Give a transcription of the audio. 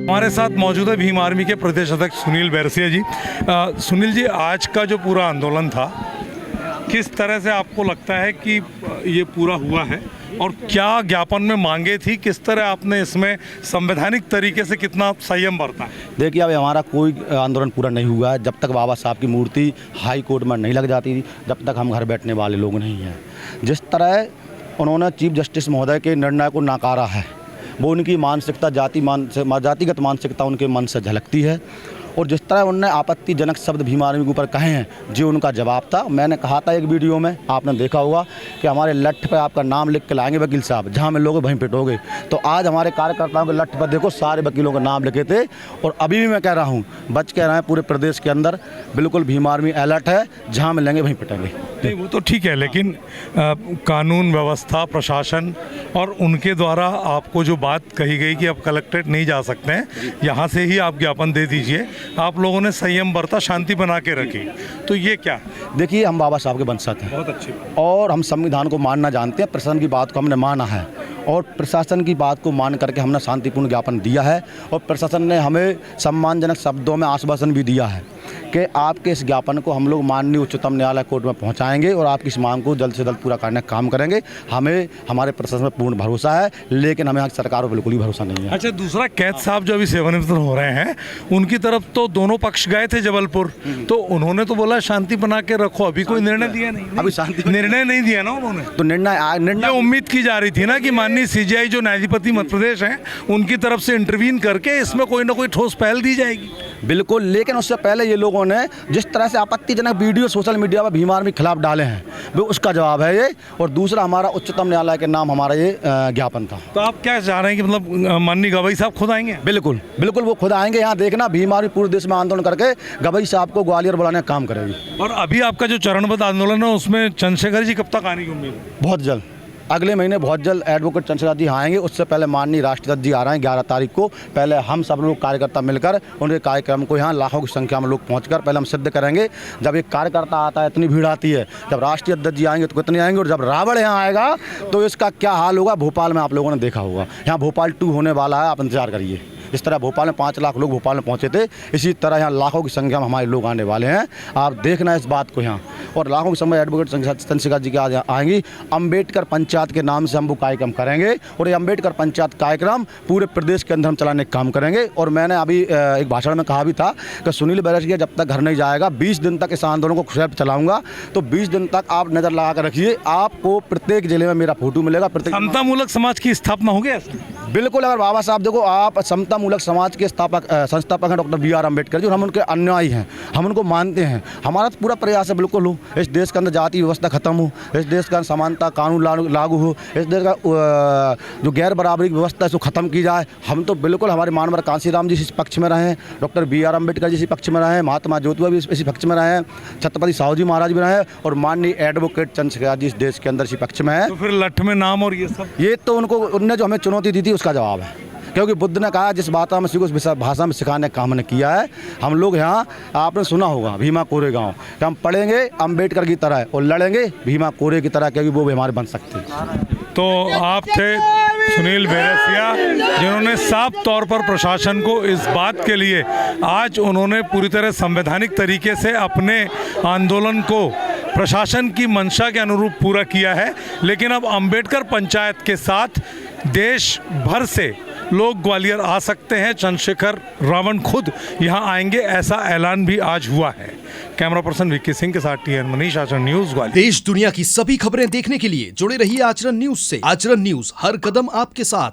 हमारे साथ मौजूद है भीम आर्मी के प्रदेश अध्यक्ष सुनील बैरसिया जी। सुनील जी, आज का जो पूरा आंदोलन था, किस तरह से आपको लगता है कि ये पूरा हुआ है और क्या ज्ञापन में मांगे थी, किस तरह आपने इसमें संवैधानिक तरीके से कितना संयम बरता है? देखिए, अब हमारा कोई आंदोलन पूरा नहीं हुआ है जब तक बाबा साहब की मूर्ति हाई कोर्ट में नहीं लग जाती, जब तक हम घर बैठने वाले लोग नहीं हैं। जिस तरह उन्होंने चीफ जस्टिस महोदय के निर्णय को नकारा है, वो उनकी मानसिकता जातिगत मानसिकता उनके मन से झलकती है। और जिस तरह उन्होंने आपत्तिजनक शब्द भीम आर्मी के ऊपर कहे हैं, जो उनका जवाब था। मैंने कहा था एक वीडियो में, आपने देखा होगा कि हमारे लठ पे आपका नाम लिख के लाएंगे वकील साहब, जहां मिलोगे वहीं पिटोगे। तो आज हमारे कार्यकर्ताओं के लठ पर देखो, सारे वकीलों का नाम लिखे थे। और अभी भी मैं कह रहा हूँ, बच कह रहे हैं, पूरे प्रदेश के अंदर बिल्कुल भीम आर्मी अलर्ट है, जहाँ मिलेंगे वहीं पिटेंगे। नहीं, वो तो ठीक है, लेकिन कानून व्यवस्था, प्रशासन और उनके द्वारा आपको जो बात कही गई कि आप कलेक्ट्रेट नहीं जा सकते हैं, यहाँ से ही आप ज्ञापन दे दीजिए, आप लोगों ने संयम बरता, शांति बना के रखी, तो ये क्या? देखिए, हम बाबा साहब के वंशज हैं, बहुत अच्छी बात। और हम संविधान को मानना जानते हैं। प्रशासन की बात को हमने माना है और प्रशासन की बात को मान करके हमने शांतिपूर्ण ज्ञापन दिया है। और प्रशासन ने हमें सम्मानजनक शब्दों में आश्वासन भी दिया है कि आपके इस ज्ञापन को हम लोग माननीय उच्चतम न्यायालय कोर्ट में पहुंचाएंगे और आपकी इस मांग को जल्द से जल्द पूरा करने का काम करेंगे। हमें हमारे प्रशासन में पूर्ण भरोसा है, लेकिन हमें सरकार पर बिल्कुल ही भरोसा नहीं है। अच्छा, दूसरा, कैद साहब जो अभी सेवानिवृत्त हो रहे हैं, उनकी तरफ तो दोनों पक्ष गए थे जबलपुर, तो उन्होंने तो बोला शांति बना के रखो, अभी कोई निर्णय दिया नहीं। अभी शांति निर्णय नहीं दिया ना उन्होंने। तो निर्णय उम्मीद की जा रही थी ना कि माननीय सीजीआई जो न्यायाधिपति मध्य प्रदेश हैं, उनकी तरफ से इंटरवीन करके इसमें कोई ना कोई ठोस पहल दी जाएगी। बिल्कुल, लेकिन उससे पहले ये लोगों ने जिस तरह से आपत्तिजनक वीडियो सोशल मीडिया पर भीम आर्मी के खिलाफ डाले हैं, वो उसका जवाब है ये। और दूसरा, हमारा उच्चतम न्यायालय के नाम हमारा ये ज्ञापन था। तो आप क्या चाह रहे हैं कि मतलब माननीय गवई साहब खुद आएंगे? बिल्कुल बिल्कुल, वो खुद आएंगे। यहाँ देखना, भीम आर्मी पूरे देश में आंदोलन करके गवई साहब को ग्वालियर बुलाने का काम करेगी। और अभी आपका जो चरणबद्ध आंदोलन है, उसमें चंद्रशेखर जी कब तक आने की उम्मीद है? बहुत जल्द, अगले महीने बहुत जल्द एडवोकेट चंद्रशेखर जी आएंगे। उससे पहले माननीय राष्ट्रपति जी आ रहे हैं 11 तारीख को। पहले हम सब लोग कार्यकर्ता मिलकर उनके कार्यक्रम को यहाँ लाखों की संख्या में लोग पहुंचकर पहले हम सिद्ध करेंगे। जब एक कार्यकर्ता आता है, इतनी भीड़ आती है, जब राष्ट्रीय अध्यक्ष जी आएंगे तो कितने आएंगे, और जब रावण यहाँ आएगा तो इसका क्या हाल होगा। भोपाल में आप लोगों ने देखा होगा, यहाँ भोपाल 2 होने वाला है, आप इंतजार करिए। इस तरह भोपाल में 5 लाख लोग भोपाल में पहुंचे थे, इसी तरह यहाँ लाखों की संख्या में हमारे लोग आने वाले हैं। आप देखना इस बात को यहाँ। और लाखों की संख्या एडवोकेट चंद्रशेखर जी की आज आएंगी। अम्बेडकर पंचायत के नाम से हम वो कार्यक्रम करेंगे और ये अम्बेडकर पंचायत कार्यक्रम पूरे प्रदेश के अंदर हम चलाने का काम करेंगे। और मैंने अभी एक भाषण में कहा भी था कि सुनील बैरसिया जब तक घर नहीं जाएगा, 20 दिन तक इस आंदोलन को खुशहाल चलाऊंगा। तो 20 दिन तक आप नज़र लगा कर रखिए, आपको प्रत्येक जिले में मेरा फोटो मिलेगा। समतामूलक समाज की स्थापना हो गया? बिल्कुल। अगर बाबा साहब, देखो, आप समतामूलक समाज के संस्थापक हैं डॉक्टर BR अम्बेडकर जी, और हम उनके अनुयायी हैं, हम उनको मानते हैं। हमारा तो पूरा प्रयास है बिल्कुल हो, इस देश के अंदर जाति व्यवस्था खत्म हो, इस देश का समानता कानून लागू हो, इस देश का जो गैर बराबरी की व्यवस्था है उसको खत्म की जाए। हम तो बिल्कुल, हमारे मानवर कांशीराम जी इस पक्ष में रहे हैं, डॉक्टर BR अम्बेडकर जी इसी पक्ष में रहे हैं, महात्मा ज्योतिबा भी इसी पक्ष में रहे हैं, छत्रपति साहू जी महाराज भी रहे हैं, और माननीय एडवोकेट चंद्रशेखर जी इस देश के अंदर इसी पक्ष में है। तो फिर लठ में नाम और ये सब, ये तो उनने जो हमें चुनौती दी थी उसका जवाब है। क्योंकि बुद्ध ने कहा, जिस बात में उस भाषा में सिखाने का हमने किया है। हम लोग यहाँ, आपने सुना होगा भीमा कोरेगांव, कि हम पढ़ेंगे अम्बेडकर की तरह और लड़ेंगे भीमा कोरे की तरह, क्योंकि वो भी हमारे बन सकते हैं। तो आप थे सुनील बैरसिया, जिन्होंने साफ तौर पर प्रशासन को इस बात के लिए, आज उन्होंने पूरी तरह संवैधानिक तरीके से अपने आंदोलन को प्रशासन की मंशा के अनुरूप पूरा किया है। लेकिन अब अम्बेडकर पंचायत के साथ देश भर से लोग ग्वालियर आ सकते हैं। चंद्रशेखर रावण खुद यहाँ आएंगे, ऐसा ऐलान भी आज हुआ है। कैमरा पर्सन विक्की सिंह के साथ TN मनीष, आचरण न्यूज़ ग्वालियर। देश दुनिया की सभी खबरें देखने के लिए जुड़े रहिए आचरण न्यूज़ से। आचरण न्यूज़, हर कदम आपके साथ।